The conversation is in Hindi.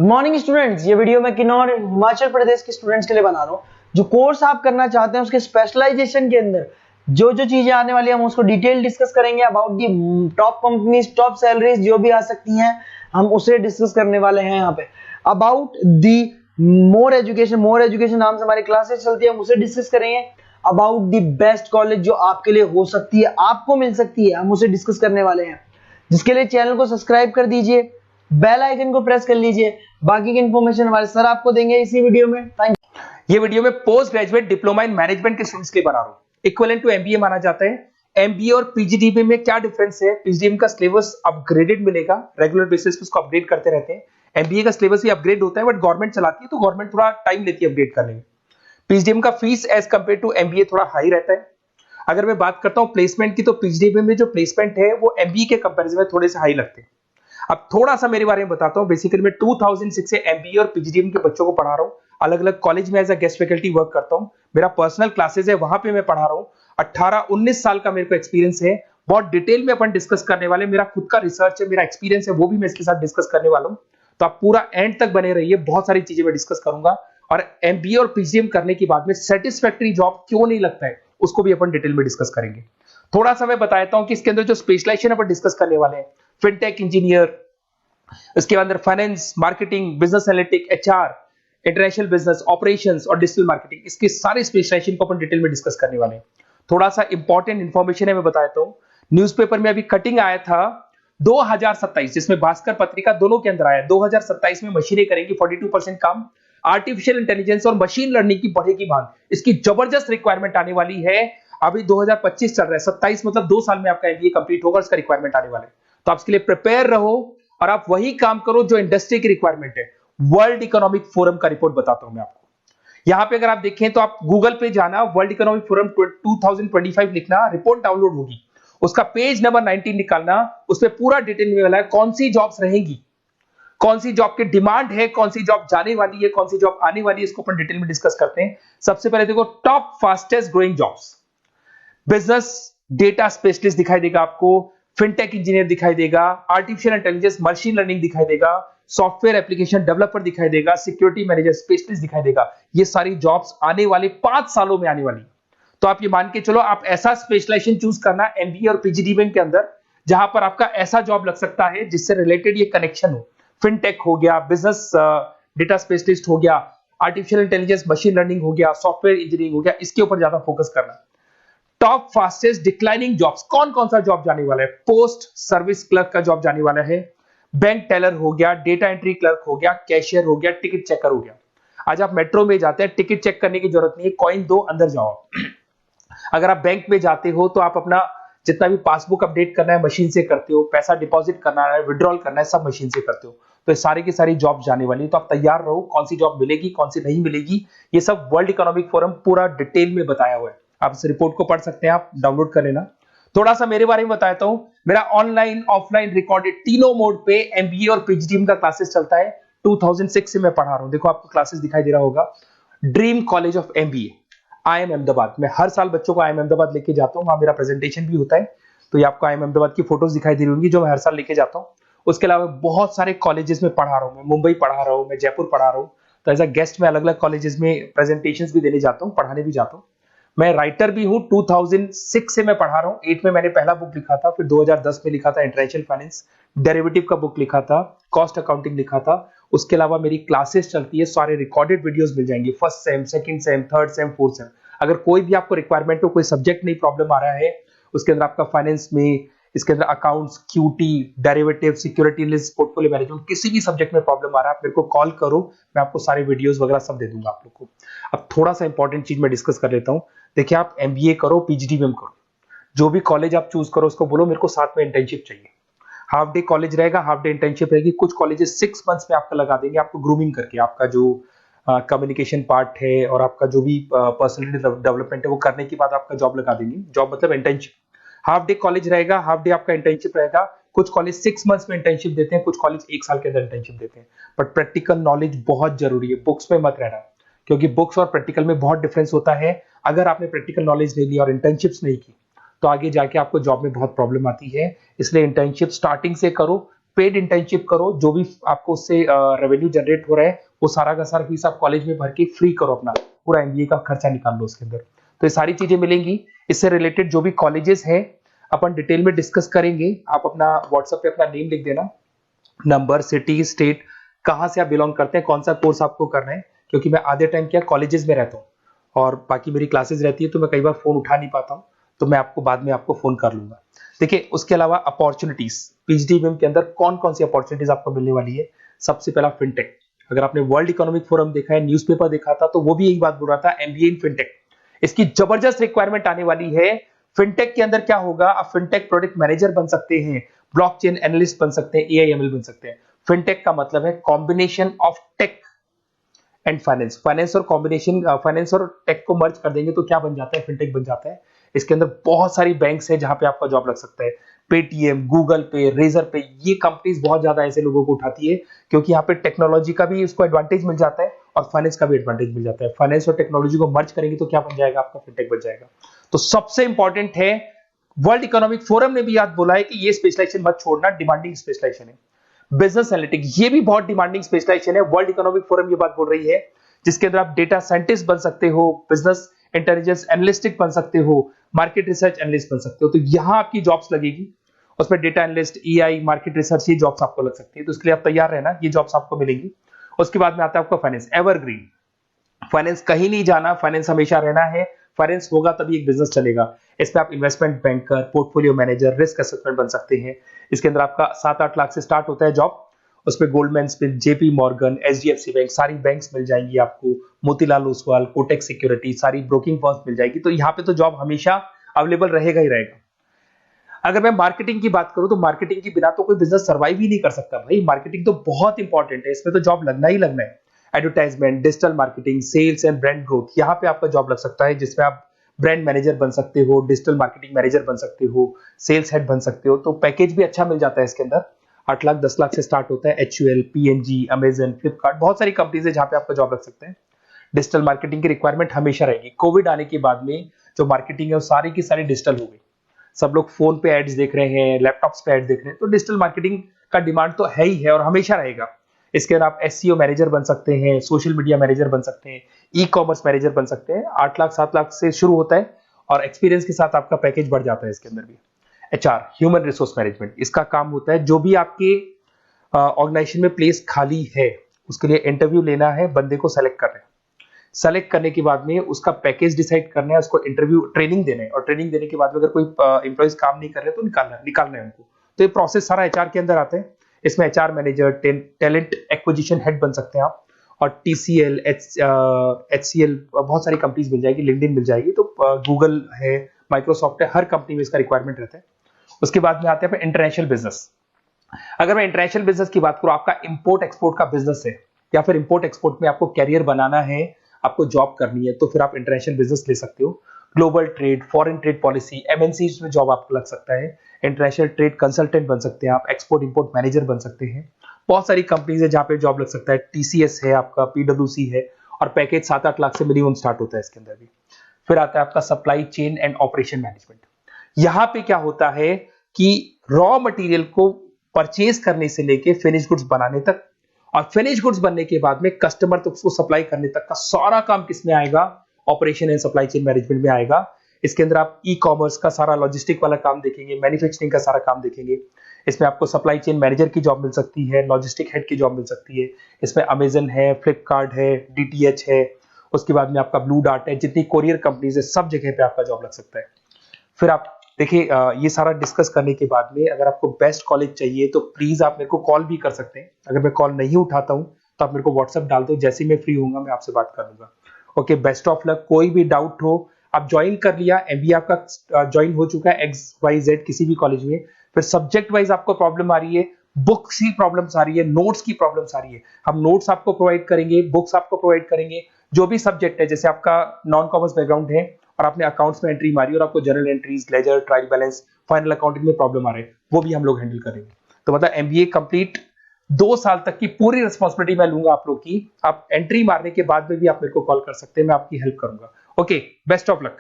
गुड मॉर्निंग स्टूडेंट्स, ये वीडियो मैं किन्नौर हिमाचल प्रदेश के स्टूडेंट्स के लिए बना रहा हूँ। जो कोर्स आप करना चाहते हैं उसके स्पेशलाइजेशन के अंदर जो जो चीजें आने वाली है हम उसको डिटेल डिस्कस करेंगे। About the top companies, top salaries जो भी आ सकती हैं हम उसे डिस्कस करने वाले हैं यहाँ पे। अबाउट दी मोर एजुकेशन नाम से हमारी क्लासेस चलती है, हम उसे डिस्कस करेंगे। अबाउट दी बेस्ट कॉलेज जो आपके लिए हो सकती है, आपको मिल सकती है, हम उसे डिस्कस करने वाले हैं। जिसके लिए चैनल को सब्सक्राइब कर दीजिए, बेल आइकन को प्रेस कर लीजिए। बाकी की इंफॉर्मेशन हमारे सर आपको देंगे इसी वीडियो में। Thank you. ये वीडियो में post graduate diploma in management के स्टूडेंट्स के लिए बना रहा हूं। इक्विवेलेंट टू एमबीए माना जाता है। एमबीए और पीजीडीबी में क्या डिफरेंस है? पीजीडीबी का सिलेबस अपग्रेडेड मिलेगा, रेगुलर बेसिस पे उसको अपडेट करते रहते हैं। एमबीए का सिलेबस भी अपग्रेड होता है, बट गवर्नमेंट चलाती है तो गवर्नमेंट थोड़ा टाइम लेती है अपडेट करने में। पीजीडीबी का fees as compare to MBA थोड़ा हाई रहता है। अगर मैं बात करता हूं प्लेसमेंट की, तो पीजीडीबी में जो प्लेसमेंट है वो एमबीए के कंपेरिजन में थोड़े से हाई लगते हैं। अब थोड़ा सा मेरे बारे में बताता हूं। बेसिकली मैं 2006 से एमबीए और पीजीडीएम के बच्चों को पढ़ा रहा हूं। अलग अलग कॉलेज में as a guest faculty work करता हूं। मेरा पर्सनल क्लासेस है, वहां पे मैं पढ़ा रहा हूं। 18-19 साल का मेरे को एक्सपीरियंस है। बहुत डिटेल में अपन डिस्कस करने वाले। मेरा खुद का रिसर्च है, मेरा एक्सपीरियंस है, वो भी मैं इसके साथ डिस्कस करने वाला हूं। तो आप पूरा एंड तक बने रहिए, बहुत सारी चीजें मैं डिस्कस करूंगा। और एमबीए और पीजीडीएम करने के बाद में सेटिस्फैक्टरी जॉब क्यों नहीं लगता है उसको भी अपन डिटेल में डिस्कस करेंगे। थोड़ा सा मैं बताता हूं कि इसके अंदर जो स्पेशलाइजेशन अपन डिस्कस करने वाले हैं, फिनटेक इंजीनियर, इसके अंदर finance, marketing, business analytic, HR, international business, operations और डिजिटल मार्केटिंग, इसके सारे स्पेशलाइजेशन को अपन डिटेल में डिस्कस करने वाले हैं। थोड़ा सा इंपॉर्टेंट इंफॉर्मेशन है, मैं बताता हूं। न्यूज़पेपर में अभी कटिंग आया था 2027, जिसमें भास्कर पत्रिका दोनों के अंदर आया। 2027 में मशीनें करेंगी 42% काम। आर्टिफिशियल इंटेलिजेंस और मशीन लर्निंग की बढ़ेगी मांग, इसकी जबरदस्त रिक्वायरमेंट आने वाली है। अभी 2025 चल रहा है, 27 मतलब 2 साल में आपका एमबीए कंप्लीट होगा, इसका रिक्वायरमेंट आने वाला है। तो आप इसके लिए प्रिपेयर रहो और आप वही काम करो जो इंडस्ट्री की रिक्वायरमेंट है। वर्ल्ड इकोनॉमिक फोरम का रिपोर्ट बताता हूं मैं आपको। यहां पे अगर आप देखें तो आप गूगल पे जाना, वर्ल्ड इकोनॉमिक फोरम 2025 लिखना, रिपोर्ट डाउनलोड होगी। उसका पेज नंबर 19 निकालना, उसमें पूरा डिटेल में मिला है कौन सी जॉब्स रहेंगी, कौन सी जॉब की डिमांड है, कौन सी जॉब जाने वाली है, कौन सी जॉब आने वाली है। इसको अपन डिटेल में डिस्कस करते हैं। सबसे पहले देखो, top fastest growing jobs. Business data specialist दिखाई देगा आपको, फिनटेक इंजीनियर दिखाई देगा, आर्टिफिशियल इंटेलिजेंस मशीन लर्निंग दिखाई देगा, सॉफ्टवेयर एप्लीकेशन डेवलपर दिखाई देगा, सिक्योरिटी मैनेजर स्पेशलिस्ट दिखाई देगा। ये सारी जॉब्स आने वाले 5 सालों में आने वाली। तो आप ये मान के चलो, आप ऐसा स्पेशलाइजेशन चूज करना एमबीए और पीजीडीबी के अंदर जहां पर आपका ऐसा जॉब लग सकता है जिससे रिलेटेड ये कनेक्शन हो। फिनटेक हो गया, बिजनेस डेटा स्पेशलिस्ट हो गया, आर्टिफिशियल इंटेलिजेंस मशीन लर्निंग हो गया, सॉफ्टवेयर इंजीनियरिंग हो गया, इसके ऊपर ज्यादा फोकस करना। टॉप फास्टेस्ट डिक्लाइनिंग जॉब्स, कौन कौन सा जॉब जाने वाला है? पोस्ट सर्विस क्लर्क का जॉब जाने वाला है, बैंक टेलर हो गया, डेटा एंट्री क्लर्क हो गया, कैशियर हो गया, टिकट चेकर हो गया। आज आप मेट्रो में जाते हैं, टिकट चेक करने की जरूरत नहीं है, कॉइन दो अंदर जाओ। अगर आप बैंक में जाते हो तो आप अपना जितना भी पासबुक अपडेट करना है मशीन से करते हो, पैसा डिपॉजिट करना है, विड्रॉल करना है, सब मशीन से करते हो। तो सारी की सारी जॉब जाने वाली है। तो आप तैयार रहो, कौन सी जॉब मिलेगी, कौन सी नहीं मिलेगी, ये सब वर्ल्ड इकोनॉमिक फोरम पूरा डिटेल में बताया हुआ है। आप इस रिपोर्ट को पढ़ सकते हैं, आप डाउनलोड कर लेना। थोड़ा सा मेरे बारे में बताता हूं। मेरा ऑनलाइन, ऑफलाइन, रिकॉर्डेड तीनों मोड पे एमबीए और पीजीडीएम का क्लासेस चलता है। 2006 से मैं पढ़ा रहा हूं। देखो आपको क्लासेस दिखाई दे रहा होगा, dream college of MBA, IIM Ahmedabad. मैं हर साल बच्चों को आईएम अहमदाबाद लेके जाता हूं, वहां मेरा प्रेजेंटेशन भी होता है। तो ये आपको आईएम अहमदाबाद की फोटोज दिखाई दे रही होंगी जो मैं हर साल लेके जाता हूं। उसके अलावा बहुत सारे कॉलेजेस में पढ़ा रहा हूं। मैं मुंबई पढ़ा रहा हूं, मैं जयपुर पढ़ा रहा हूं। तो एज अ गेस्ट मैं अलग अलग कॉलेजेस में प्रेजेंटेशंस भी देने जाता हूं, पढ़ाने भी जाता हूं। मैं राइटर भी हूं। 2006 से मैं पढ़ा रहा हूं। 8 में मैंने पहला बुक लिखा था, फिर 2010 में लिखा था इंटरनेशनल फाइनेंस, डेरिवेटिव का बुक लिखा था, कॉस्ट अकाउंटिंग लिखा था। उसके अलावा मेरी क्लासेस चलती है, सारे रिकॉर्डेड वीडियोस मिल जाएंगे, first sem, second same, third same, fourth same. अगर कोई भी आपको रिक्वायरमेंट हो, कोई सब्जेक्ट नहीं प्रॉब्लम आ रहा है, उसके अंदर आपका फाइनेंस में, इसके अंदर accounts, QT, derivative, security list, portfolio management, किसी भी सब्जेक्ट में प्रॉब्लम आ रहा है, आप मेरे को कॉल करो, मैं आपको सारे वीडियोस वगैरह सब दे दूंगा आप लोग को। अब थोड़ा सा इंपॉर्टेंट चीज मैं डिस्कस कर लेता हूं। देखिए, आप एमबीए करो, पीजीडीएम करो, जो भी कॉलेज आप चूज करो उसको बोलो मेरे को साथ में इंटर्नशिप चाहिए। हाफ डे कॉलेज रहेगा, हाफ डे इंटर्नशिप रहेगी। कुछ कॉलेजेस 6 मंथ्स में आपका लगा देंगे, आपको ग्रूमिंग करके, आपका जो कम्युनिकेशन पार्ट है और आपका जो भी पर्सनैलिटी डेवलपमेंट है वो करने के बाद आपका जॉब लगा देंगे। जॉब मतलब इंटर्नशिप। हाफ डे कॉलेज रहेगा, हाफ डे आपका इंटर्नशिप रहेगा। कुछ कॉलेज 6 मंथ्स में इंटर्नशिप देते हैं, कुछ कॉलेज 1 साल के अंदर इंटर्नशिप देते हैं। बट प्रैक्टिकल नॉलेज बहुत जरूरी है, बुक्स में मत रहना, क्योंकि बुक्स और प्रैक्टिकल में बहुत डिफरेंस होता है। अगर आपने प्रैक्टिकल नॉलेज नहीं ली और इंटर्नशिप्स नहीं की तो आगे जाके आपको जॉब में बहुत प्रॉब्लम आती है। इसलिए इंटर्नशिप स्टार्टिंग से करो, पेड इंटर्नशिप करो, जो भी आपको उससे रेवेन्यू जनरेट हो रहा है वो सारा का सारा फीस आप कॉलेज में भर के फ्री करो, अपना पूरा एमबीए का खर्चा निकाल लो उसके अंदर। तो ये सारी चीजें मिलेंगी। इससे रिलेटेड जो भी कॉलेजेस हैं अपन डिटेल में डिस्कस करेंगे। आप अपना व्हाट्सएप पे अपना नेम लिख देना, नंबर, सिटी, स्टेट, कहाँ से आप बिलोंग करते हैं, कौन सा कोर्स आपको करना है, क्योंकि मैं आधे टाइम क्या कॉलेजेस में रहता हूँ और बाकी मेरी क्लासेस रहती है, तो मैं कई बार फोन उठा नहीं पाता हूँ, तो मैं आपको बाद में आपको फोन कर लूंगा। देखिए उसके अलावा अपॉर्चुनिटीज पीजीडीबीएम के अंदर कौन कौन सी अपॉर्चुनिटीज आपको मिलने वाली है। सबसे पहला फिनटेक। अगर आपने वर्ल्ड इकोनॉमिक फोरम देखा है, न्यूज़पेपर देखा था, तो वो भी यही बात बोल रहा था, एमबीए इन फिनटेक। इसकी जबरदस्त रिक्वायरमेंट आने वाली है। फिनटेक के अंदर क्या होगा, आप फिनटेक प्रोडक्ट मैनेजर बन सकते हैं, ब्लॉकचेन एनालिस्ट बन सकते हैं, एआईएमएल बन सकते हैं। फिनटेक का मतलब है combination of tech and finance. Finance और कॉम्बिनेशन, फाइनेंस और टेक को मर्ज कर देंगे तो क्या बन जाता है, फिनटेक बन जाता है। इसके अंदर बहुत सारी बैंक्स है जहां पे आपका जॉब लग सकता है। पेटीएम, गूगल पे, रेजर पे, ये कंपनीज बहुत ज्यादा ऐसे लोगों को उठाती है क्योंकि यहाँ पे टेक्नोलॉजी का भी उसको एडवांटेज मिल जाता है और फाइनेंस का भी एडवांटेज मिल जाता है। फाइनेंस और टेक्नोलॉजी को मर्ज करेंगे तो क्या बन जाएगा, आपका फिनटेक बन जाएगा। तो सबसे इंपॉर्टेंट है, वर्ल्ड इकोनॉमिक फोरम ने भी याद बोला है कि ये स्पेशलाइजेशन मत छोड़ना, डिमांडिंग स्पेशलाइजेशन है। बिजनेस एनालिटिक, ये भी बहुत डिमांडिंग स्पेशलाइजेशन है। वर्ल्ड इकोनॉमिक फोरम ये बात बोल रही है, जिसके अंदर आप डेटा साइंटिस्ट बन सकते हो, बिजनेस इंटेलिजेंस एनालिस्टिक बन सकते हो, मार्केट रिसर्च एनालिस्ट बन सकते हो। तो यहां आपकी जॉब्स लगेगी, उसमें data analyst, EI, market research, ये जॉब्स आपको लग सकती है। तो इसके लिए आप तैयार रहना, ये जॉब्स आपको मिलेंगी। उसके बाद में आता है आपका फाइनेंस, एवरग्रीन। फाइनेंस कहीं नहीं जाना, फाइनेंस हमेशा रहना है। फाइनेंस होगा तभी एक बिजनेस चलेगा। इसमें आप investment banker, portfolio manager, risk assessment बन सकते हैं। इसके अंदर आपका 7-8 लाख से स्टार्ट होता है जॉब। उसमें Goldman Smith, JP Morgan, HDFC bank, सारी बैंक्स मिल जाएंगी आपको, मोतीलाल ओसवाल, कोटक सिक्योरिटी, सारी ब्रोकिंग फर्म्स मिल जाएगी। तो यहाँ पे तो जॉब हमेशा अवेलेबल रहेगा ही रहेगा। अगर मैं मार्केटिंग की बात करूं तो मार्केटिंग के बिना तो कोई बिजनेस सर्वाइव ही नहीं कर सकता भाई। मार्केटिंग तो बहुत इंपॉर्टेंट है, इसमें तो जॉब लगना ही लगना है। Advertisement, digital marketing, sales and brand growth, यहाँ पे आपका जॉब लग सकता है, जिसमें आप ब्रांड मैनेजर बन सकते हो, डिजिटल मार्केटिंग मैनेजर बन सकते हो, सेल्स हेड बन सकते हो। तो पैकेज भी अच्छा मिल जाता है इसके अंदर, 8 लाख 10 लाख से स्टार्ट होता है। एचयूएल, पीएनजी, अमेजन, फ्लिपकार्ट, बहुत सारी कंपनीज है जहां पे आपका जॉब लग सकते हैं। डिजिटल मार्केटिंग की रिक्वायरमेंट हमेशा रहेगी। कोविड आने के बाद में जो मार्केटिंग है वो सारी की सारी डिजिटल हो गई। सब लोग फोन पे एड्स देख रहे हैं, लैपटॉप्स पे एड्स देख रहे हैं, तो डिजिटल मार्केटिंग का डिमांड तो है ही है और हमेशा रहेगा। इसके अंदर आप एसईओ मैनेजर बन सकते हैं, सोशल मीडिया मैनेजर बन सकते हैं, ई कॉमर्स मैनेजर बन सकते हैं। 8 लाख 7 लाख से शुरू होता है और एक्सपीरियंस के साथ आपका पैकेज बढ़ जाता है इसके अंदर भी। एचआर, ह्यूमन रिसोर्स मैनेजमेंट, इसका काम होता है जो भी आपके ऑर्गेनाइजेशन में प्लेस खाली है उसके लिए इंटरव्यू लेना है, बंदे को सेलेक्ट करना है। सेलेक्ट करने के बाद में उसका पैकेज डिसाइड करना है, उसको इंटरव्यू ट्रेनिंग देना है और ट्रेनिंग देने के बाद में अगर कोई एम्प्लॉइज काम नहीं कर रहे तो निकालना है उनको। तो ये प्रोसेस सारा एचआर के अंदर आता है। इसमें HR manager, talent acquisition head बन सकते हैं आप, और टीसीएल, एचसीएल, बहुत सारी कंपनीज मिल जाएगी, लिंक्डइन मिल जाएगी, तो गूगल है, माइक्रोसॉफ्ट है, हर कंपनी में इसका रिक्वायरमेंट रहता है। उसके बाद में आते हैं इंटरनेशनल बिजनेस। अगर मैं इंटरनेशनल बिजनेस की बात करूं, आपका इंपोर्ट एक्सपोर्ट का बिजनेस है या फिर इंपोर्ट एक्सपोर्ट में आपको कैरियर बनाना है, आपको जॉब करनी है, तो फिर आप इंटरनेशनल बिजनेस ले सकते हो। Global trade, foreign trade policy, MNCs में जॉब आपको लग सकता है। इंटरनेशनल ट्रेड कंसल्टेंट बन सकते हैं आप, एक्सपोर्ट इंपोर्ट मैनेजर बन सकते हैं। बहुत सारी कंपनीज है जहां पे जॉब लग सकता है। टीसीएस है आपका, पीडब्ल्यूसी है, और पैकेज 7-8 लाख से मिनिमम स्टार्ट होता है इसके अंदर भी। फिर आता है आपका supply chain and operation management. यहां पे क्या होता है कि रॉ मटेरियल को परचेज करने से लेके फिनिश गुड्स बनाने तक, और फिनिश गुड्स बनने के बाद में कस्टमर तक उसको सप्लाई करने तक का सारा काम किसमें आएगा, operation and supply chain management में आएगा। इसके अंदर आप ई कॉमर्स का सारा लॉजिस्टिक वाला काम देखेंगे, मैन्युफैक्चरिंग का सारा काम देखेंगे। इसमें आपको सप्लाई चेन मैनेजर की जॉब मिल सकती है, लॉजिस्टिक हेड की जॉब मिल सकती है। इसमें अमेजन है, फ्लिपकार्ट है, डीटीएच है, उसके बाद में आपका ब्लू डार्ट है, जितनी कोरियर कंपनीज है सब जगह पे आपका जॉब लग सकता है। फिर आप देखिए, ये सारा डिस्कस करने के बाद में अगर आपको बेस्ट कॉलेज चाहिए तो प्लीज आप मेरे को कॉल भी कर सकते हैं। अगर मैं कॉल नहीं उठाता हूं तो आप मेरे को व्हाट्सएप डाल दो, जैसे ही मैं फ्री होऊंगा मैं आपसे बात कर लूंगा। Okay, best of luck. कोई भी डाउट हो, आप ज्वाइन कर लिया, एमबीए आपका ज्वाइन हो चुका है XYZ किसी भी कॉलेज में, फिर सब्जेक्ट वाइज आपको प्रॉब्लम आ रही है, बुक्स की प्रॉब्लम्स आ रही है, नोट्स की प्रॉब्लम्स आ रही है, हम नोट्स आपको प्रोवाइड करेंगे, बुक्स आपको प्रोवाइड करेंगे। जो भी सब्जेक्ट है, जैसे आपका नॉन कॉमर्स बैकग्राउंड है और आपने अकाउंट्स में एंट्री मारी और आपको general entries, ledger, trial balance, final accounting में प्रॉब्लम आ रहे हैं, वो भी हम लोग हैंडल करेंगे। तो मतलब एमबीए कंप्लीट 2 साल तक की पूरी रिस्पॉन्सिबिलिटी मैं लूंगा आप लोग की। आप एंट्री मारने के बाद में भी आप मेरे को कॉल कर सकते हैं, मैं आपकी हेल्प करूंगा। Okay, best of luck.